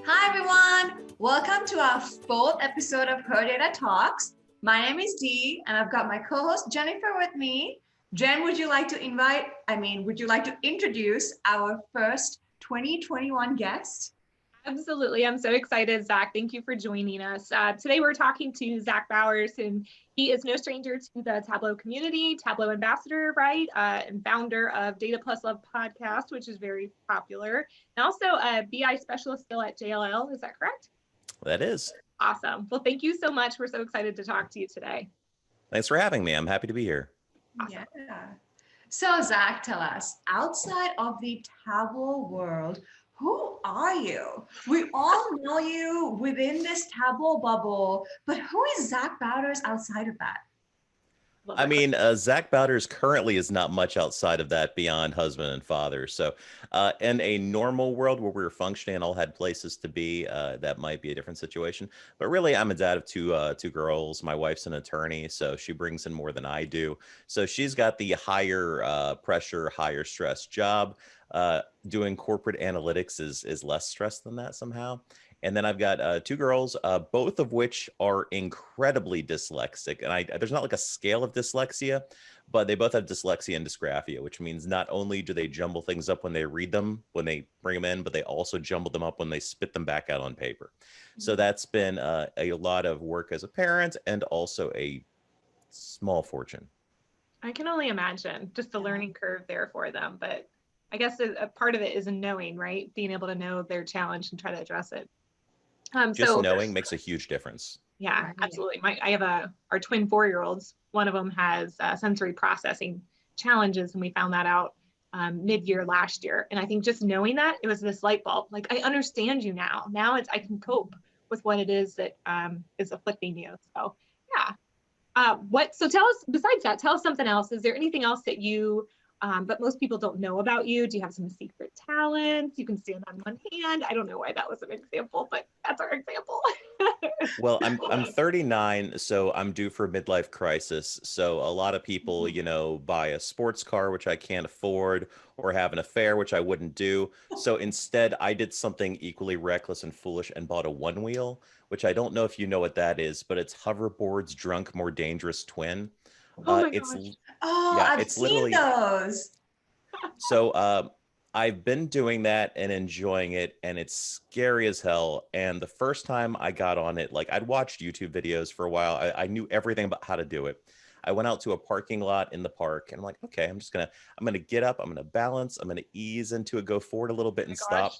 Hi everyone! Welcome to our fourth episode of Her Data Talks. My name is Dee and I've got my co-host Jennifer with me. Jen, would you like to introduce our first 2021 guest? Absolutely. I'm so excited, Zach. Thank you for joining us. Today we're talking to Zach Bowders, and he is no stranger to the Tableau community, Tableau ambassador, right? And founder of Data Plus Love podcast, which is very popular, and also a BI specialist still at JLL. Is that correct? That is. Awesome. Well, thank you so much. We're so excited to talk to you today. Thanks for having me. I'm happy to be here. Awesome. Yeah. So Zach, tell us, outside of the Tableau world, who are you? We all know you within this Tableau bubble, but who is Zach Bowders outside of that? I mean, Zach Bowders currently is not much outside of that beyond husband and father. So in a normal world where we were functioning and all had places to be, that might be a different situation. But really, I'm a dad of two girls. My wife's an attorney, so she brings in more than I do. So she's got the higher pressure, higher stress job. Doing corporate analytics is less stress than that somehow. And then I've got two girls, both of which are incredibly dyslexic. And there's not like a scale of dyslexia, but they both have dyslexia and dysgraphia, which means not only do they jumble things up when they read them, when they bring them in, but they also jumble them up when they spit them back out on paper. So that's been a lot of work as a parent and also a small fortune. I can only imagine just the learning curve there for them. But I guess a part of it is in knowing, right? Being able to know their challenge and try to address it. Just knowing makes a huge difference. Yeah, absolutely. I have our twin 4-year-olds. One of them has sensory processing challenges, and we found that out mid-year last year. And I think just knowing that, it was this light bulb. Like, I understand you now. Now I can cope with what it is that is afflicting you. So yeah. So tell us, besides that, tell us something else. Is there anything else that you but most people don't know about you? Do you have some secret talents? You can stand on one hand. I don't know why that was an example, but that's our example. Well, I'm 39, so I'm due for a midlife crisis. So a lot of people, buy a sports car, which I can't afford, or have an affair, which I wouldn't do. So instead, I did something equally reckless and foolish and bought a one wheel, which I don't know if you know what that is, but it's hoverboard's drunk, more dangerous twin. Oh my gosh. I've seen those. So I've been doing that and enjoying it, and it's scary as hell. And the first time I got on it, like, I'd watched YouTube videos for a while. I knew everything about how to do it. I went out to a parking lot in the park, and I'm like, okay, I'm gonna get up, I'm gonna balance, I'm gonna ease into it, go forward a little bit and stop.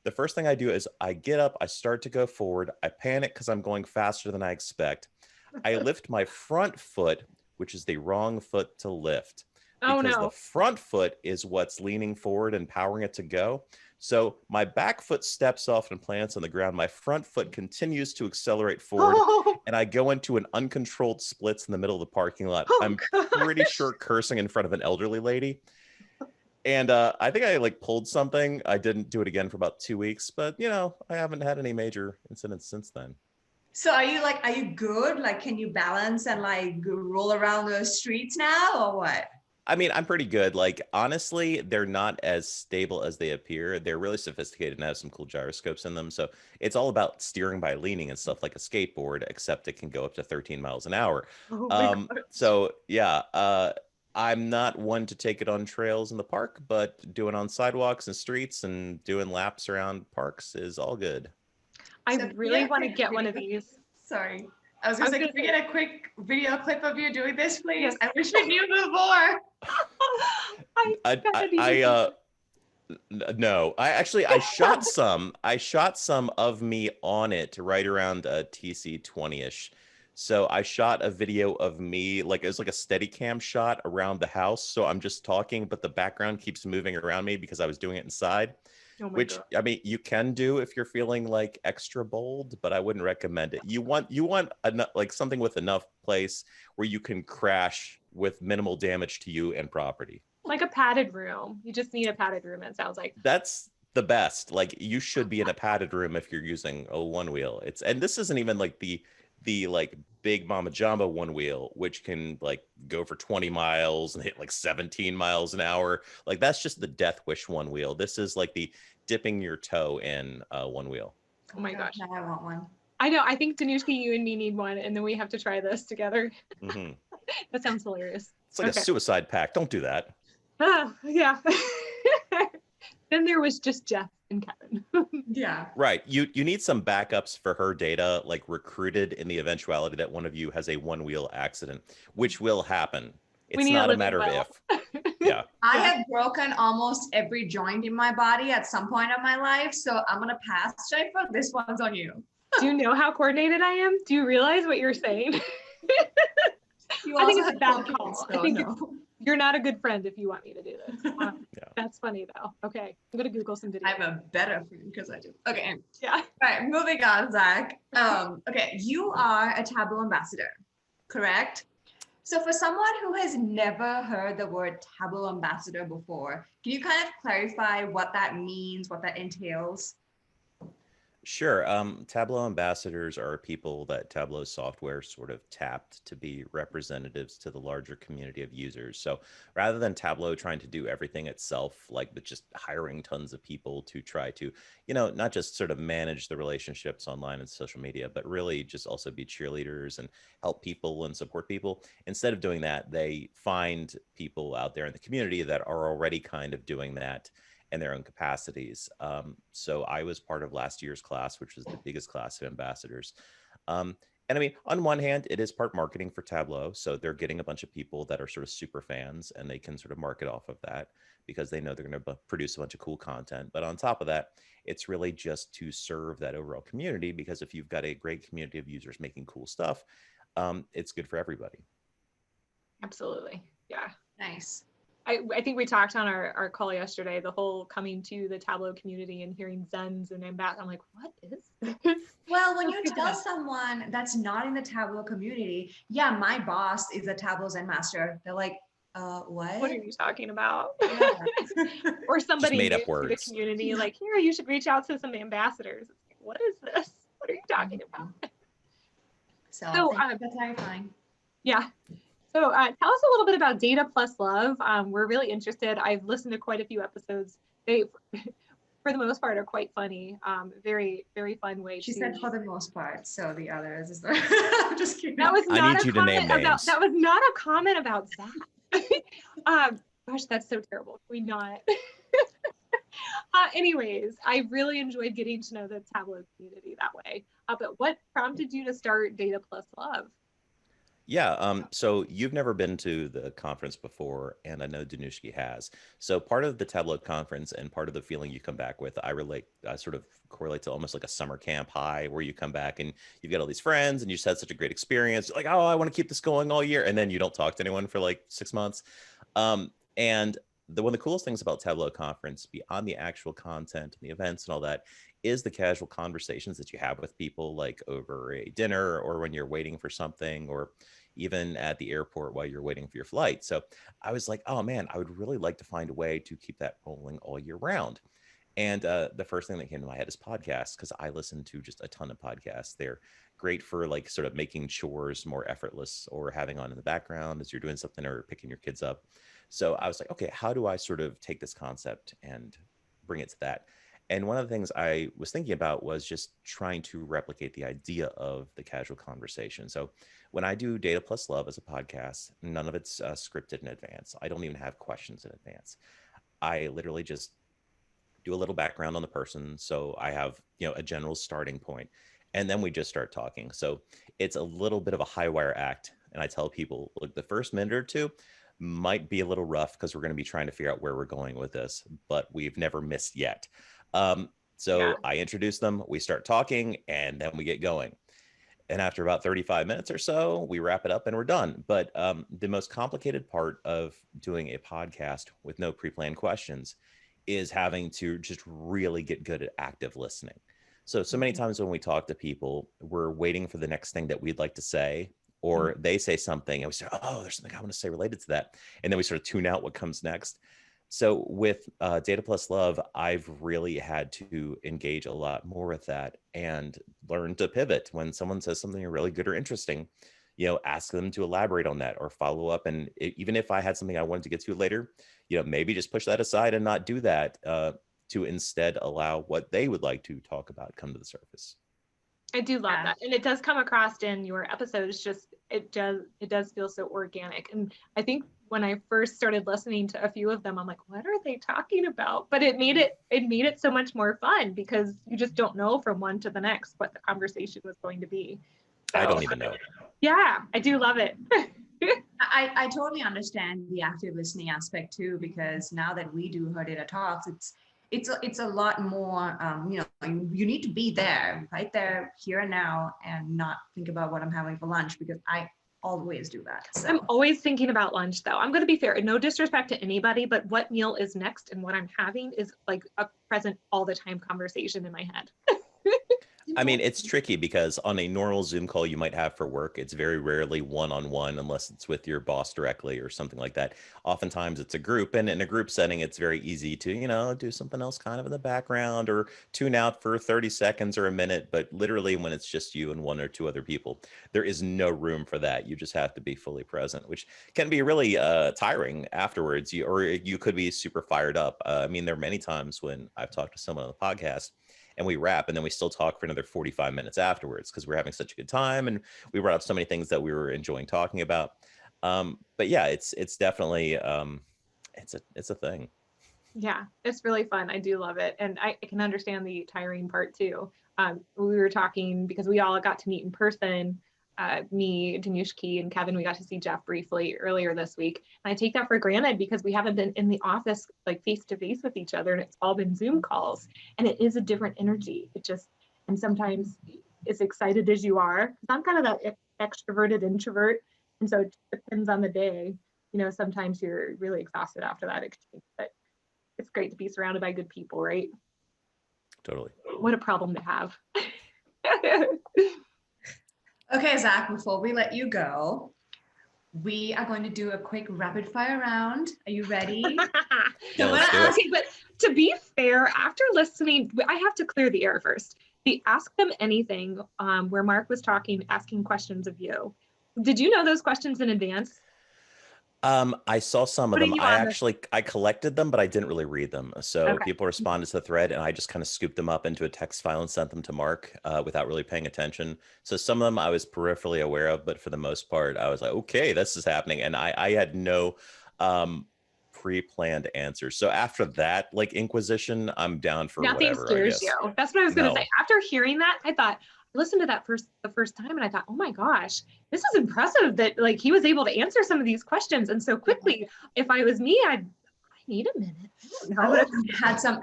The first thing I do is I get up, I start to go forward, I panic because I'm going faster than I expect. I lift my front foot, which is the wrong foot to lift. Because the front foot is what's leaning forward and powering it to go. So my back foot steps off and plants on the ground. My front foot continues to accelerate forward, and I go into an uncontrolled splits in the middle of the parking lot. I'm pretty sure cursing in front of an elderly lady. And I think I pulled something. I didn't do it again for about 2 weeks, but I haven't had any major incidents since then. So are you good? Like, can you balance and roll around the streets now, or what? I mean, I'm pretty good. Like, honestly, they're not as stable as they appear. They're really sophisticated and have some cool gyroscopes in them. So it's all about steering by leaning and stuff like a skateboard, except it can go up to 13 miles an hour. So yeah, I'm not one to take it on trails in the park, but doing on sidewalks and streets and doing laps around parks is all good. I really want to get one of these. Sorry. I was going to say, can we get a quick video clip of you doing this, please? Yes. I wish we knew before. No, I shot some. I shot some of me on it right around TC 20-ish. So I shot a video of me, it was like a steady cam shot around the house. So I'm just talking, but the background keeps moving around me because I was doing it inside. Which, I mean, you can do if you're feeling extra bold, but I wouldn't recommend it. You want something with enough place where you can crash with minimal damage to you and property. Like a padded room. You just need a padded room, it sounds like. That's the best. You should be in a padded room if you're using a one wheel. And this isn't even the big Mama Jamba one wheel, which can go for 20 miles and hit 17 miles an hour. That's just the Death Wish one wheel. This is the dipping your toe in one wheel. Oh my gosh. Now I want one. I know. I think Danushka, you and me need one, and then we have to try this together. Mhm. That sounds hilarious. It's like a Okay. suicide pact. Don't do that. Yeah. Then there was just Jeff and Kevin. Yeah. Right. You need some backups for her data, like recruited in the eventuality that one of you has a one-wheel accident, which will happen. We It's need a not a living matter of will. if. Yeah. I Yeah. have broken almost every joint in my body at some point of my life, so I'm gonna pass, Jennifer. This one's on you. Do you know how coordinated I am? Do you realize what you're saying? You I think also it's a have bad 4 call. kids, I so think no. you're not a good friend if you want me to do this. Yeah. That's funny though. Okay, I'm gonna Google some videos. I'm a better friend because I do. Okay. Yeah. All right, moving on, Zach. Okay, you are a Tableau ambassador, correct? So for someone who has never heard the word Tableau ambassador before, can you kind of clarify what that means, what that entails? Sure. Tableau ambassadors are people that Tableau software sort of tapped to be representatives to the larger community of users. So rather than Tableau trying to do everything itself, like but just hiring tons of people to try to, not just sort of manage the relationships online and social media, but really just also be cheerleaders and help people and support people. Instead of doing that, they find people out there in the community that are already kind of doing that in their own capacities. So I was part of last year's class, which was the biggest class of ambassadors. And I mean, on one hand, it is part marketing for Tableau. So they're getting a bunch of people that are sort of super fans and they can sort of market off of that because they know they're going to produce a bunch of cool content. But on top of that, it's really just to serve that overall community because if you've got a great community of users making cool stuff, it's good for everybody. Absolutely. Yeah. Nice. I think we talked on our call yesterday, the whole coming to the Tableau community and hearing Zens and Ambat. I'm like, what is this? Well, when you tell someone that's not in the Tableau community, yeah, my boss is a Tableau Zen master, they're like, what? What are you talking about? Yeah. Or somebody made new up to the words. community, like, here, you should reach out to some ambassadors. It's like, what is this? What are you talking about? So So, that's clarifying. Yeah. So tell us a little bit about Data Plus Love. We're really interested. I've listened to quite a few episodes. They, for the most part, are quite funny. Very, very fun way She to. said for the most part, so the others is I'm just kidding. That was I not need a you to name comment about. names. That was not a comment about Zach. Gosh, that's so terrible. Can we not? Anyways, I really enjoyed getting to know the Tableau community that way. But what prompted you to start Data Plus Love? Yeah, so you've never been to the conference before, and I know Danushki has. So part of the Tableau conference and part of the feeling you come back with, I sort of correlate to almost like a summer camp high where you come back and you've got all these friends and you just had such a great experience. You're like, oh, I want to keep this going all year. And then you don't talk to anyone for like 6 months. And one of the coolest things about Tableau conference, beyond the actual content and the events and all that, is the casual conversations that you have with people, like over a dinner or when you're waiting for something, or even at the airport while you're waiting for your flight. So I was like, oh man, I would really like to find a way to keep that rolling all year round. And the first thing that came to my head is podcasts, because I listen to just a ton of podcasts. They're great for like sort of making chores more effortless or having on in the background as you're doing something or picking your kids up. So I was like, okay, how do I sort of take this concept and bring it to that? And one of the things I was thinking about was just trying to replicate the idea of the casual conversation. So when I do Data Plus Love as a podcast, none of it's scripted in advance. I don't even have questions in advance. I literally just do a little background on the person. So I have, a general starting point, and then we just start talking. So it's a little bit of a high wire act. And I tell people, look, the first minute or two might be a little rough because we're going to be trying to figure out where we're going with this, but we've never missed yet. So Yeah. I introduce them, we start talking, and then we get going. And after about 35 minutes or so, we wrap it up and we're done. But the most complicated part of doing a podcast with no pre-planned questions is having to just really get good at active listening. So many times when we talk to people, we're waiting for the next thing that we'd like to say, or they say something and we say, oh, there's something I want to say related to that. And then we sort of tune out what comes next. So with Data Plus Love, I've really had to engage a lot more with that and learn to pivot when someone says something really good or interesting, ask them to elaborate on that or follow up. And even if I had something I wanted to get to later, maybe just push that aside and not do that. to instead allow what they would like to talk about come to the surface. I do love that. And it does come across in your episodes, just it does feel so organic. And I think when I first started listening to a few of them, I'm like, what are they talking about? But it made it so much more fun because you just don't know from one to the next what the conversation was going to be. So, I don't even know. Yeah, I do love it. I totally understand the active listening aspect too, because now that we do Her Data Talks, it's a lot more, you need to be there, right there, here and now, and not think about what I'm having for lunch, because I always do that. So. I'm always thinking about lunch though. I'm going to be fair, no disrespect to anybody, but what meal is next and what I'm having is like a present all the time conversation in my head. I mean, it's tricky because on a normal Zoom call you might have for work, it's very rarely one-on-one unless it's with your boss directly or something like that. Oftentimes it's a group, and in a group setting, it's very easy to, do something else kind of in the background or tune out for 30 seconds or a minute. But literally when it's just you and one or two other people, there is no room for that. You just have to be fully present, which can be really tiring afterwards. You could be super fired up. I mean, there are many times when I've talked to someone on the podcast and we wrap and then we still talk for another 45 minutes afterwards because we're having such a good time and we brought up so many things that we were enjoying talking about. But yeah, it's definitely it's a thing. Yeah, it's really fun. I do love it. And I can understand the tiring part too. We were talking because we all got to meet in person. Me, Danushki, and Kevin, we got to see Jeff briefly earlier this week. And I take that for granted because we haven't been in the office like face to face with each other, and it's all been Zoom calls. And it is a different energy. And sometimes as excited as you are, because I'm kind of that extroverted introvert. And so it depends on the day. Sometimes you're really exhausted after that exchange, but it's great to be surrounded by good people, right? Totally. What a problem to have. Okay, Zach, before we let you go, we are going to do a quick rapid fire round. Are you ready? Yeah, let's do it. Okay, but to be fair, after listening, I have to clear the air first. The Ask Them Anything, where Mark was asking questions of you. Did you know those questions in advance? I saw some of them. I collected them, but I didn't really read them. So Okay. people responded to the thread and I just kind of scooped them up into a text file and sent them to Mark without really paying attention. So some of them I was peripherally aware of, but for the most part, I was like, okay, this is happening. And I had no pre-planned answers. So after that, like Inquisition, I'm down for Nothing whatever. scares you. That's what I was going to say. After hearing that, I thought, I listened to that the first time and I thought, oh my gosh, this is impressive that like he was able to answer some of these questions and so quickly. If I was me, I need a minute. I would have had some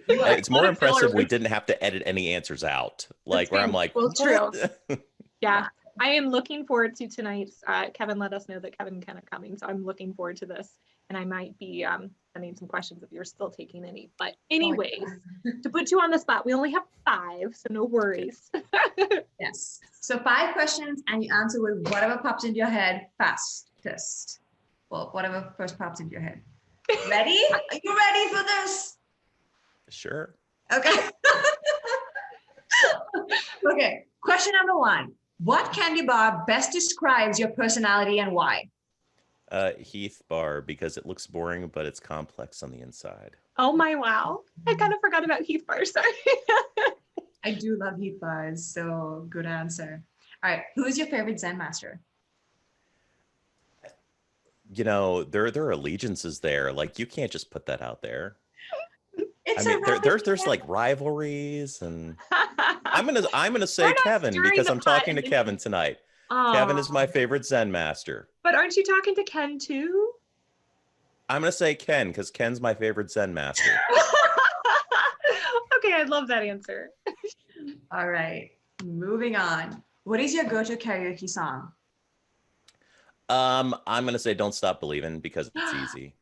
Yeah. It's more impressive we didn't have to edit any answers out. Like where I'm like, well, true. what? Yeah. I am looking forward to tonight's. Kevin let us know that Kevin kind of coming, so I'm looking forward to this. And I might be sending some questions if you're still taking any. But anyways, to put you on the spot, we only have 5, so no worries. Yes. So 5 questions, and you answer with whatever pops into your head fastest. Well, whatever first pops into your head. Ready? Are you ready for this? Sure. Okay. Okay. Question number 1. What candy bar best describes your personality and why? Heath bar, because it looks boring, but it's complex on the inside. Oh my, wow. I kind of forgot about Heath Bar, sorry. I do love Heath bars, so good answer. All right. Who is your favorite Zen master? There are allegiances there. Like you can't just put that out there. It's there's like rivalries, and I'm gonna say We're not Kevin stirring because the I'm talking to pot. Kevin tonight. Kevin is my favorite Zen master. But aren't you talking to Ken too? I'm gonna say Ken because Ken's my favorite Zen master. Okay, I love that answer. All right. Moving on. What is your go-to karaoke song? I'm gonna say "Don't Stop Believing" because it's easy,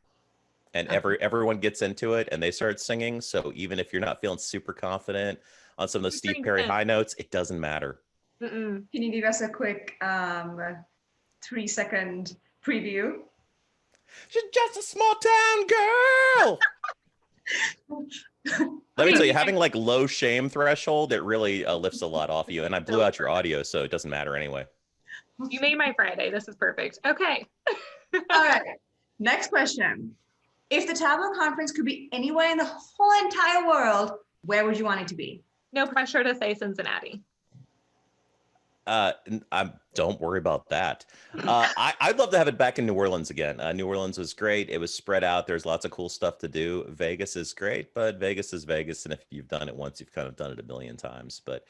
and everyone gets into it and they start singing. So even if you're not feeling super confident on some of those Steve Perry high notes, it doesn't matter. Mm-mm. Can you give us a quick 3-second preview? She's just a small town girl. Let me tell you, having like low shame threshold, it really lifts a lot off you. And I blew out your audio, so it doesn't matter anyway. You made my Friday. This is perfect. Okay. All right. Next question. If the tableau conference could be anywhere in the whole entire world, where would you want it to be? No pressure to say Cincinnati. Don't worry about that. I'd love to have it back in New Orleans again. New Orleans was great. It was spread out. There's lots of cool stuff to do. Vegas is great, but Vegas is Vegas. And if you've done it once, you've kind of done it a million times. But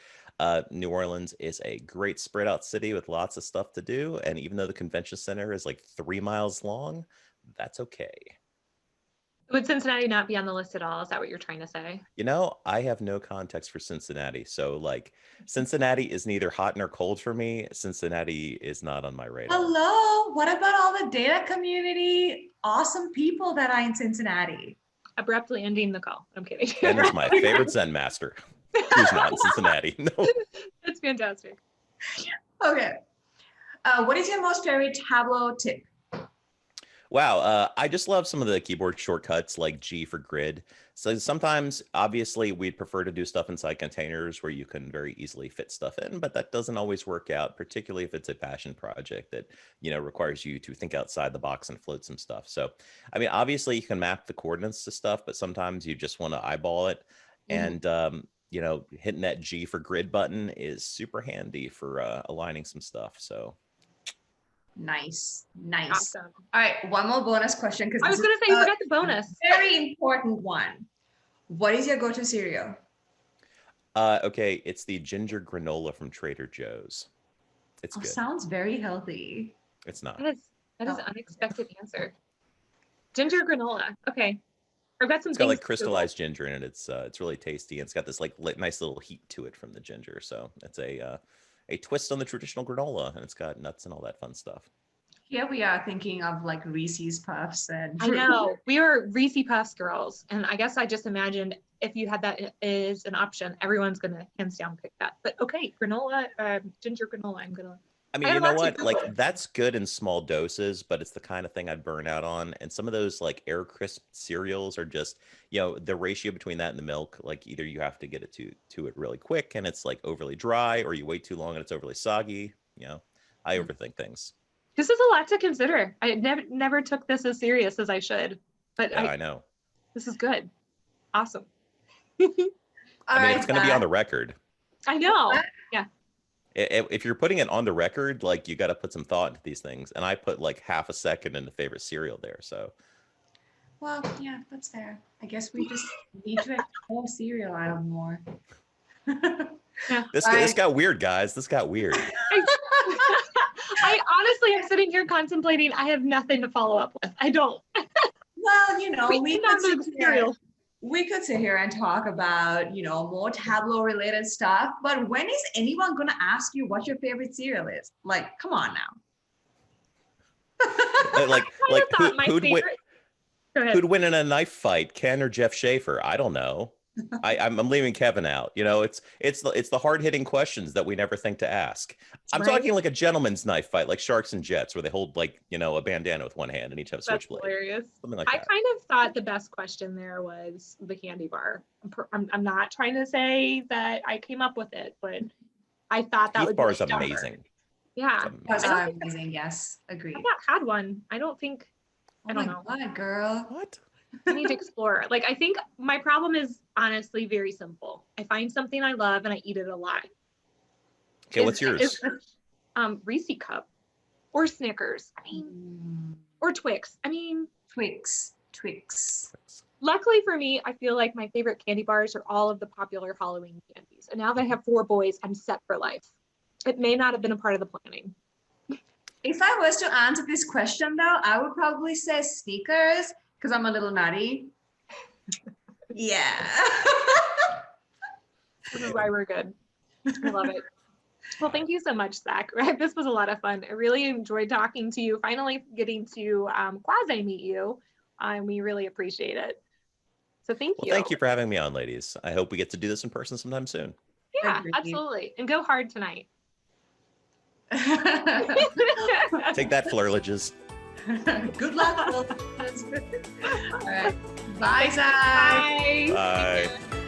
New Orleans is a great spread out city with lots of stuff to do. And even though the convention center is like 3 miles long, that's okay. Would Cincinnati not be on the list at all? Is that what you're trying to say? You know, I have no context for Cincinnati. So like Cincinnati is neither hot nor cold for me. Cincinnati is not on my radar. Hello, what about all the data community, awesome people that are in Cincinnati? Abruptly ending the call. I'm kidding. Ken is my favorite Zen master. Who's not in Cincinnati? No. That's fantastic. Okay. What is your most favorite Tableau tip? Wow, I just love some of the keyboard shortcuts like G for grid. So sometimes, obviously, we'd prefer to do stuff inside containers where you can very easily fit stuff in, but that doesn't always work out, particularly if it's a passion project that, you know, requires you to think outside the box and float some stuff. So, I mean, obviously, you can map the coordinates to stuff, but sometimes you just want to eyeball it. And, you know, hitting that G for grid button is super handy for aligning some stuff. So. Nice. Awesome. All right, one more bonus question because I was going to say, you forgot the bonus. Very important one. What is your go-to cereal? Okay, it's the ginger granola from Trader Joe's. It's good. Sounds very healthy. It's not. That is an unexpected answer. Ginger granola. Okay. I've got some It's got things like crystallized ginger in it. It's really tasty. And it's got this like nice little heat to it from the ginger. So it's a twist on the traditional granola, and it's got nuts and all that fun stuff. Here we are thinking of like Reese's Puffs and. I know we are Reese Puffs girls, and I guess I just imagined if you had that as an option, everyone's gonna hands down pick that. But okay, granola, ginger granola. I mean, you know what? Like that's good in small doses, but it's the kind of thing I'd burn out on. And some of those like Air Crisp cereals are just, you know, the ratio between that and the milk, like either you have to get it to it really quick and it's like overly dry, or you wait too long and it's overly soggy. You know, I overthink things. This is a lot to consider. I never took this as serious as I should, but yeah, I know. This is good. Awesome. I mean, it's going to be on the record. I know. Yeah. If you're putting it on the record, like you got to put some thought into these things. And I put like half a second into favorite cereal there. So. Well, yeah, that's fair. I guess we just need to explore cereal out more. Yeah. This got weird, guys. This got weird. I honestly am sitting here contemplating. I have nothing to follow up with. I don't. Well, you know, we could sit here and talk about, you know, more Tableau related stuff, but when is anyone going to ask you what your favorite cereal is? Like, come on now. Who'd win in a knife fight, Ken or Jeff Schaefer? I don't know. I'm leaving Kevin out. You know, it's the hard hitting questions that we never think to ask. I'm talking like a gentleman's knife fight, like Sharks and Jets, where they hold like, you know, a bandana with one hand and each have a switchblade. Hilarious. Something like that. I kind of thought the best question there was the candy bar. I'm not trying to say that I came up with it, but I thought that Keith would bar be is amazing. Yeah, that's amazing. Yes, agreed. I've not had one. I don't think. I don't know. God, girl. What? I need to explore. Like, I think my problem is honestly very simple. I find something I love and I eat it a lot. Okay, what's yours? Reese Cup or Snickers. I mean, or Twix. I mean, Twix. Luckily for me, I feel like my favorite candy bars are all of the popular Halloween candies. And now that I have 4 boys, I'm set for life. It may not have been a part of the planning. If I was to answer this question though, I would probably say Snickers because I'm a little nutty. Yeah. This is why we're good. I love it. Well, thank you so much, Zach. This was a lot of fun. I really enjoyed talking to you, finally getting to quasi meet you. We really appreciate it. So thank you. Thank you for having me on, ladies. I hope we get to do this in person sometime soon. Yeah, absolutely. And go hard tonight. Take that, Flurlages. Good luck. All right. Bye, Zach. Bye. Bye.